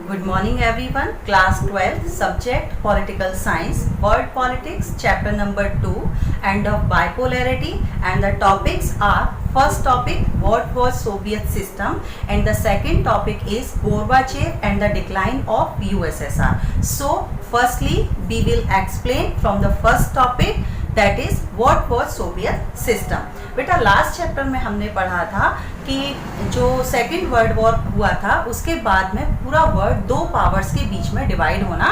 Good morning everyone. Class 12 subject political science, world politics, chapter number 2, and of bipolarity, and the topics are: first topic what was Soviet system, and the second topic is Gorbachev and the decline of USSR. So firstly we will explain from the first topic, that is what was Soviet system. बेटा last chapter में हमने पढ़ा था कि जो second world war हुआ था उसके बाद में पूरा वर्ल्ड दो पावर्स के बीच में डिवाइड होना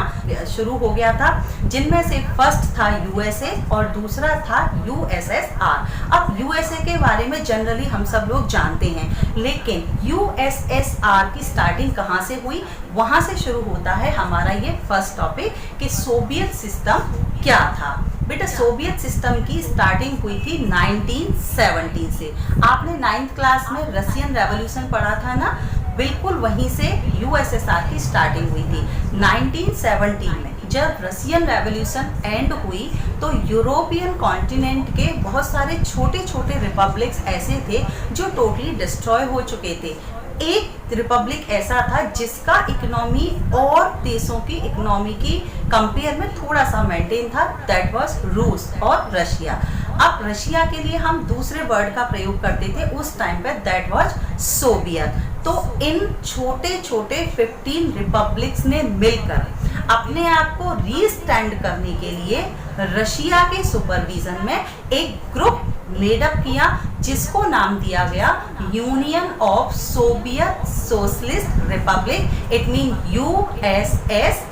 शुरू हो गया था, जिनमें से फर्स्ट था यूएसए और दूसरा था यूएसएसआर। अब यूएसए के बारे में जनरली हम सब लोग जानते हैं, लेकिन यूएसएसआर की स्टार्टिंग कहाँ से हुई, वहाँ से शुरू होता है हमारा ये फर्स्ट टॉपिक कि सोवियत सिस्टम क्या था। बेटा सोवियत सिस्टम की स्टार्टिंग हुई थी 1917 से। आपने 9th क्लास में रशियन रेवोल्यूशन पढ़ा था ना, बिल्कुल वहीं से यूएसएसआर की स्टार्टिंग हुई थी। 1917 में जब रशियन रेवोल्यूशन एंड हुई तो यूरोपियन कॉन्टिनेंट के बहुत सारे छोटे छोटे रिपब्लिक्स ऐसे थे जो टोटली डिस्ट्रॉय हो चुके थे। एक रिपब्लिक ऐसा था जिसका इकोनॉमी और देशों की इकोनॉमी की कंपेयर में थोड़ा सा मेंटेन था, दैट वाज रूस और रशिया। अब रशिया के लिए हम दूसरे वर्ड का प्रयोग करते थे उस टाइम पे, दैट वाज सोवियत। तो इन छोटे छोटे 15 रिपब्लिक्स ने मिलकर अपने आप को रीस्टैंड करने के लिए रशिया के सुपरविजन में एक ग्रुप मेडअप किया, जिसको नाम दिया गया union of Soviet socialist Republic, it mean USSR.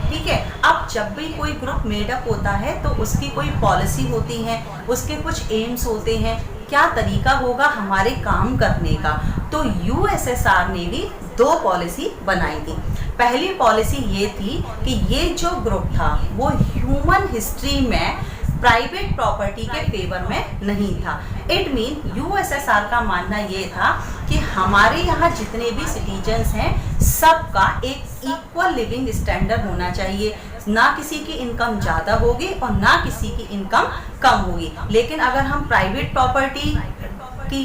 ठीक है, अब जब भी कोई ग्रुप मेडअप होता है तो उसकी कोई पॉलिसी होती है, उसके कुछ एम्स होते हैं, क्या तरीका होगा हमारे काम करने का। तो यूएसएसआर ने भी दो पॉलिसी बनाई थी। पहली पॉलिसी ये थी कि ये जो ग्रुप था वो ह्यूमन हिस्ट्री में प्राइवेट प्रॉपर्टी के फेवर में नहीं था। इट मीन यूएसएसआर का मानना ये था कि हमारे यहाँ जितने भी सिटीजन्स हैं सबका एक इक्वल लिविंग स्टैंडर्ड होना चाहिए, ना किसी की इनकम ज़्यादा होगी और ना किसी की इनकम कम होगी। लेकिन अगर हम प्राइवेट प्रॉपर्टी की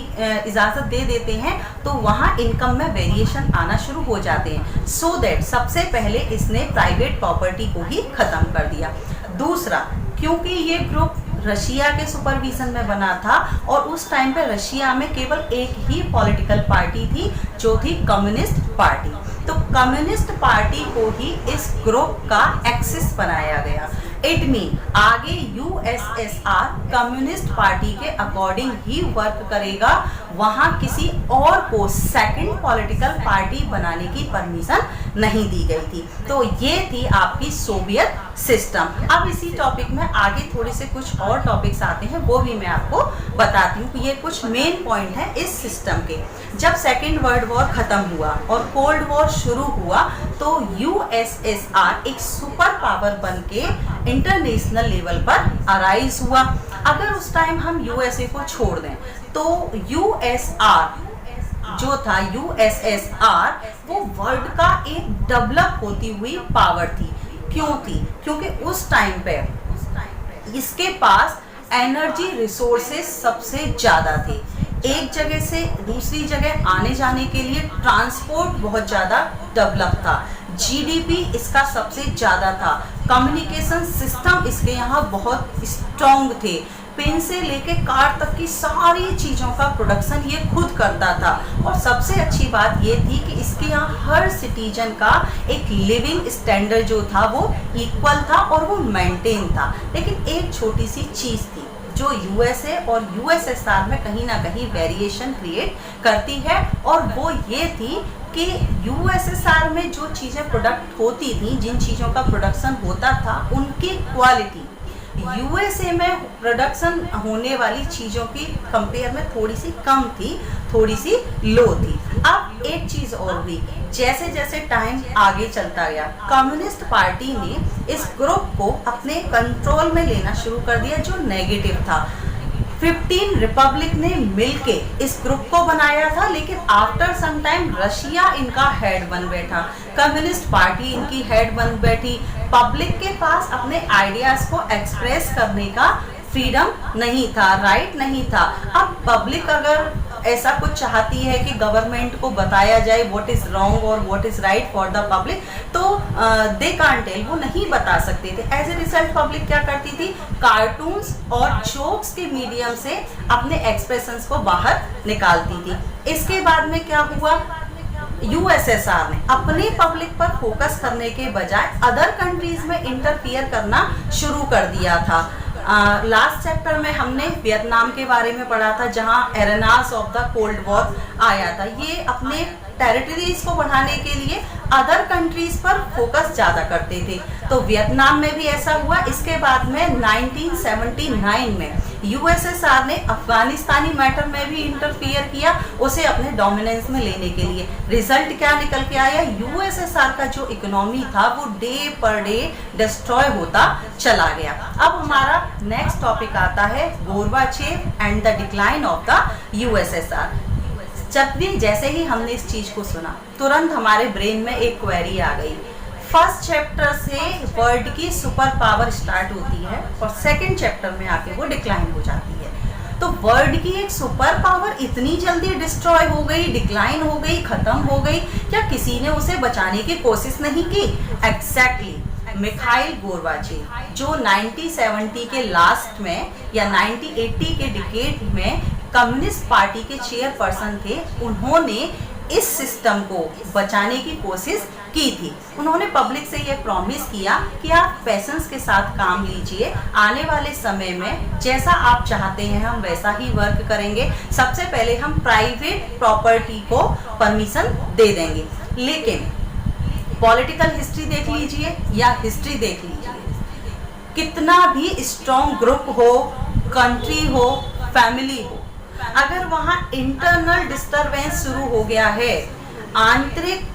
इजाज़त दे देते हैं तो वहाँ इनकम में वेरिएशन आना शुरू हो जाते हैं। सो दैट सबसे पहले इसने प्राइवेट प्रॉपर्टी को ही ख़त्म कर दिया। दूसरा, क्योंकि ये ग्रुप रशिया के सुपरविजन में बना था और उस टाइम पे रशिया में केवल एक ही पॉलिटिकल पार्टी थी जो थी कम्युनिस्ट पार्टी, तो कम्युनिस्ट पार्टी को ही इस ग्रुप का एक्सिस बनाया गया। इट मीन आगे यूएसएसआर कम्युनिस्ट पार्टी के अकॉर्डिंग ही वर्क करेगा, वहाँ किसी और को सेकंड पॉलिटिकल पार्टी बनाने की परमिशन नहीं दी गई थी। तो ये थी आपकी सोवियत सिस्टम। अब इसी टॉपिक में आगे थोड़े से कुछ और टॉपिक्स आते हैं, वो भी मैं आपको बताती हूँ कि ये कुछ मेन पॉइंट है इस सिस्टम के। जब सेकेंड वर्ल्ड वॉर खत्म हुआ और कोल्ड वॉर शुरू हुआ तो यूएसएसआर एक सुपर पावर बन के इंटरनेशनल लेवल पर अराइज हुआ। अगर उस टाइम हम यूएसए को छोड़ दें तो यूएसआर जो था यूएसएसआर वो वर्ल्ड का एक डेवलप होती हुई पावर थी। क्यों थी? क्योंकि उस टाइम पे इसके पास एनर्जी रिसोर्सेस सबसे ज़्यादा थे। एक जगह से दूसरी जगह आने जाने के लिए ट्रांसपोर्ट बहुत ज़्यादा डेवलप था, जीडीपी इसका सबसे ज़्यादा था, कम्युनिकेशन सिस्टम इसके यहाँ बहुत स्ट्रॉन्ग थे, पेन से लेके कार तक की सारी चीज़ों का प्रोडक्शन ये खुद करता था। और सबसे अच्छी बात ये थी कि इसके यहाँ हर सिटीजन का एक लिविंग स्टैंडर्ड जो था वो इक्वल था और वो मेंटेन था। लेकिन एक छोटी सी चीज़ थी जो यूएसए और यूएसएसआर में कहीं ना कहीं वेरिएशन क्रिएट करती है, और वो ये थी कि यूएसएसआर में जो चीज़ें प्रोडक्ट होती थी, जिन चीज़ों का प्रोडक्शन होता था, उनकी क्वालिटी यूएसए में प्रोडक्शन होने वाली चीज़ों की कंपेयर में थोड़ी सी कम थी, थोड़ी सी लो थी। अब एक चीज़ और हुई, जैसे जैसे टाइम आगे चलता गया कम्युनिस्ट पार्टी ने इस ग्रुप को अपने कंट्रोल में लेना शुरू कर दिया जो नेगेटिव था। 15 रिपब्लिक ने मिलके इस ग्रुप को बनाया था, लेकिन आफ्टर सम टाइम रशिया इनका हेड बन बैठा, कम्युनिस्ट पार्टी इनकी हेड बन बैठी। पब्लिक के पास अपने आइडियाज़ को एक्सप्रेस करने का फ्रीडम नहीं था, राइट नहीं था। अब पब्लिक अगर ऐसा कुछ चाहती है कि गवर्नमेंट को बताया जाए व्हाट इज रॉन्ग और what is right for the public, तो दे कांट टेल, वो नहीं बता सकते थे। एज ए रिजल्ट पब्लिक क्या करती थी, कार्टून्स और जोक्स के मीडियम से अपने एक्सप्रेशंस को बाहर निकालती थी। इसके बाद में क्या हुआ, यूएसएसआर ने अपने पब्लिक पर फोकस करने के बजाय अदर कंट्रीज में इंटरफियर करना शुरू कर दिया था। लास्ट चैप्टर में हमने वियतनाम के बारे में पढ़ा था, जहां arenas of the cold war आया था। ये अपने टेरिटरीज को बढ़ाने के लिए अदर कंट्रीज पर फोकस ज़्यादा करते थे, तो वियतनाम में भी ऐसा हुआ। इसके बाद में 1979 में यूएसएसआर ने अफगानिस्तानी मैटर में भी इंटरफियर किया, उसे अपने डोमिनेंस में लेने के लिए। रिजल्ट क्या निकल के आया, यूएसएसआर का जो इकोनॉमी था वो डे पर डे डिस्ट्रॉय होता चला गया। अब हमारा नेक्स्ट टॉपिक आता है Gorbachev and the decline of the USSR. जब भी जैसे ही हमने इस चीज को सुना, तुरंत हमारे ब्रेन में एक क्वेरी आ गई। फर्स्ट चैप्टर से वर्ल्ड की सुपर पावर स्टार्ट होती है और सेकंड चैप्टर में आके वो डिक्लाइन हो जाती है। तो वर्ल्ड की एक सुपर पावर इतनी जल्दी डिस्ट्रॉय हो गई, डिक्लाइन हो गई, खत्म हो गई, क्या किसी ने उसे बचाने की कोशिश नहीं की? एग्जैक्टली, मिखाइल गोर्बाचेव, जो 1970 के लास्ट में या 1980 के डिकेड में कम्युनिस्ट पार्टी के चेयरपर्सन थे, उन्होंने इस सिस्टम को बचाने की कोशिश की थी। उन्होंने पब्लिक से ये प्रॉमिस किया कि आप पेशेंस के साथ काम लीजिए, आने वाले समय में जैसा आप चाहते हैं हम वैसा ही वर्क करेंगे। सबसे पहले हम प्राइवेट प्रॉपर्टी को परमिशन दे देंगे। लेकिन पॉलिटिकल हिस्ट्री देख लीजिए या हिस्ट्री देख लीजिए, कितना भी स्ट्रॉन्ग ग्रुप हो, कंट्री हो, फैमिली हो, अगर वहाँ इंटरनल डिस्टरबेंस शुरू हो गया है, आंतरिक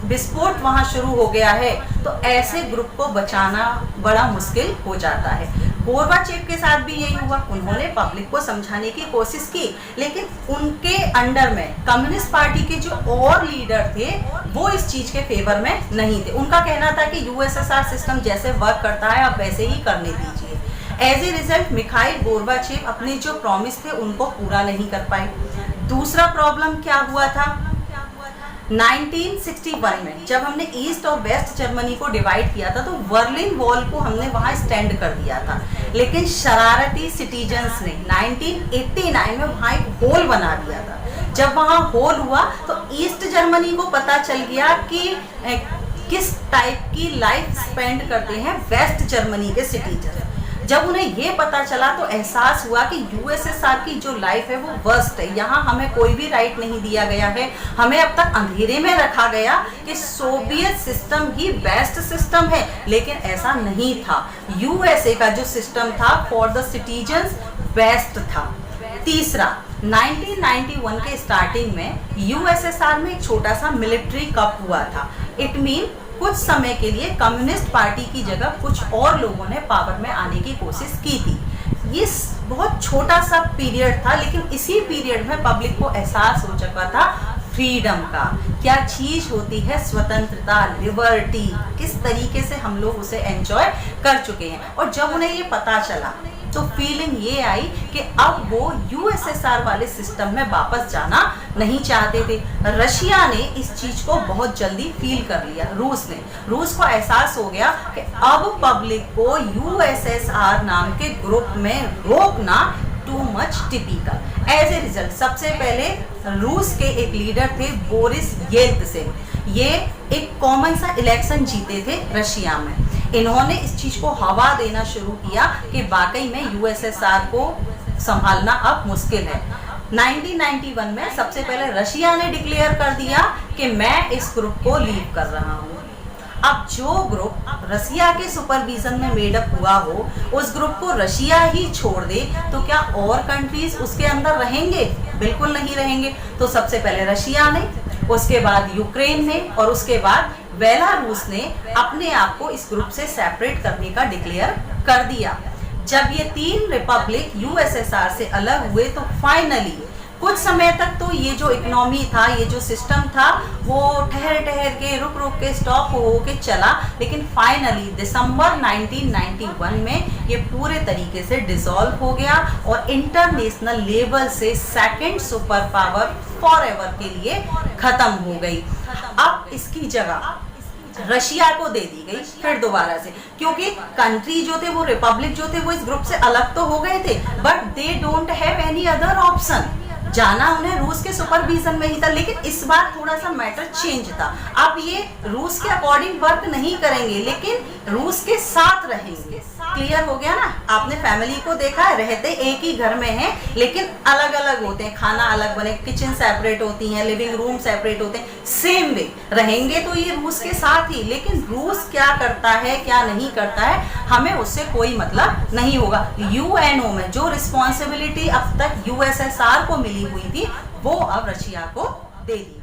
विस्फोट वहाँ शुरू हो गया है, तो ऐसे ग्रुप को बचाना बड़ा मुश्किल हो जाता है। गोर्बाचेव के साथ भी यही हुआ। उन्होंने पब्लिक को समझाने की कोशिश की, लेकिन उनके अंडर में कम्युनिस्ट पार्टी के जो और लीडर थे वो इस चीज के फेवर में नहीं थे। उनका कहना था कि यूएसएसआर सिस्टम जैसे वर्क करता है आप वैसे ही करने दीजिए। As a result Mikhail Gorbachev अपने जो प्रॉमिस थे उनको पूरा नहीं कर पाए। दूसरा प्रॉब्लम क्या हुआ था, 1961 में जब हमने ईस्ट और वेस्ट जर्मनी को डिवाइड किया था, तो बर्लिन वॉल को हमने वहां स्टैंड कर दिया था। लेकिन शरारती सिटीजन्स ने 1989 में वहां एक होल बना दिया था। जब वहां होल हुआ तो ईस्ट जर्मनी को पता चल गया कि किस टाइप की लाइफ स्पेंड करते हैं वेस्ट जर्मनी के सिटीजन। जब उन्हें ये पता चला तो एहसास हुआ कि यूएसएसआर की जो लाइफ है वो वर्स्ट है, यहाँ हमें कोई भी राइट नहीं दिया गया है, हमें अब तक अंधेरे में रखा गया कि सोवियत सिस्टम ही बेस्ट सिस्टम है। लेकिन ऐसा नहीं था, यूएसए का जो सिस्टम था फॉर द सिटीजन्स बेस्ट था। तीसरा, 1991 के स्टार्टिंग में यूएसएसआर में एक छोटा सा मिलिट्री कप हुआ था। इट मीन कुछ समय के लिए कम्युनिस्ट पार्टी की जगह कुछ और लोगों ने पावर में आने की कोशिश की थी। ये बहुत छोटा सा पीरियड था, लेकिन इसी पीरियड में पब्लिक को एहसास हो चुका था फ्रीडम का, क्या चीज होती है स्वतंत्रता, लिबर्टी, किस तरीके से हम लोग उसे एंजॉय कर चुके हैं। और जब उन्हें ये पता चला तो फीलिंग ये आई कि अब वो यूएसएसआर वाले सिस्टम में वापस जाना नहीं चाहते थे। रशिया ने इस चीज को बहुत जल्दी फील कर लिया, रूस को एहसास हो गया कि अब पब्लिक को यूएसएसआर नाम के ग्रुप में रोकना too much typical. As a result सबसे पहले रूस के एक लीडर थे बोरिस येल्त्सिन, ये एक कॉमन सा इलेक्शन जीते थे रशिया में। इन्होंने इस चीज को हवा देना शुरू किया कि वाकई में यूएसएसआर को संभालना अब मुश्किल है। 1991 में सबसे पहले रशिया ने डिक्लेयर कर दिया कि मैं इस ग्रुप को लीव कर रहा हूँ। अब जो ग्रुप रशिया के सुपरविजन में मेडअप हुआ हो, उस ग्रुप को रशिया ही छोड़ दे तो क्या और कंट्रीज उसके अंदर रहेंगे? बिल्कुल नहीं रहेंगे। तो सबसे पहले रशिया ने, उसके बाद यूक्रेन ने और उसके बाद बेलारूस ने अपने आप को इस ग्रुप से सेपरेट करने का डिक्लेयर कर दिया। जब ये तीन रिपब्लिक यूएसएसआर से अलग हुए तो फाइनली कुछ समय तक तो ये जो इकोनॉमी था, ये जो सिस्टम था, वो ठहर ठहर के, रुक रुक के, स्टॉप हो के चला, लेकिन फाइनली दिसंबर 1991 में ये पूरे तरीके से डिसॉल्व हो गया और इंटरनेशनल लेवल से सेकंड सुपर पावर फॉरएवर के लिए खत्म हो गई। अब इसकी जगह रशिया को दे दी गई फिर दोबारा से, क्योंकि कंट्री जो थे, वो रिपब्लिक जो थे, वो इस ग्रुप से अलग तो हो गए थे, but they don't have any other option. जाना उन्हें रूस के सुपरविजन में ही था, लेकिन इस बार थोड़ा सा मैटर चेंज था। अब ये रूस के अकॉर्डिंग वर्क नहीं करेंगे, लेकिन रूस के साथ रहेंगे। क्लियर हो गया ना? आपने फैमिली को देखा है, रहते एक ही घर में हैं, लेकिन अलग अलग होते हैं, खाना अलग बने, किचन सेपरेट होती हैं, लिविंग रूम सेपरेट होते हैं, सेम वे रहेंगे तो ये रूस के साथ ही। लेकिन रूस क्या करता है, क्या नहीं करता है, हमें उससे कोई मतलब नहीं होगा। यूएनओ में जो रिस्पॉन्सिबिलिटी अब तक यूएसएसआर को मिली हुई थी, वो अब रशिया को दे दी।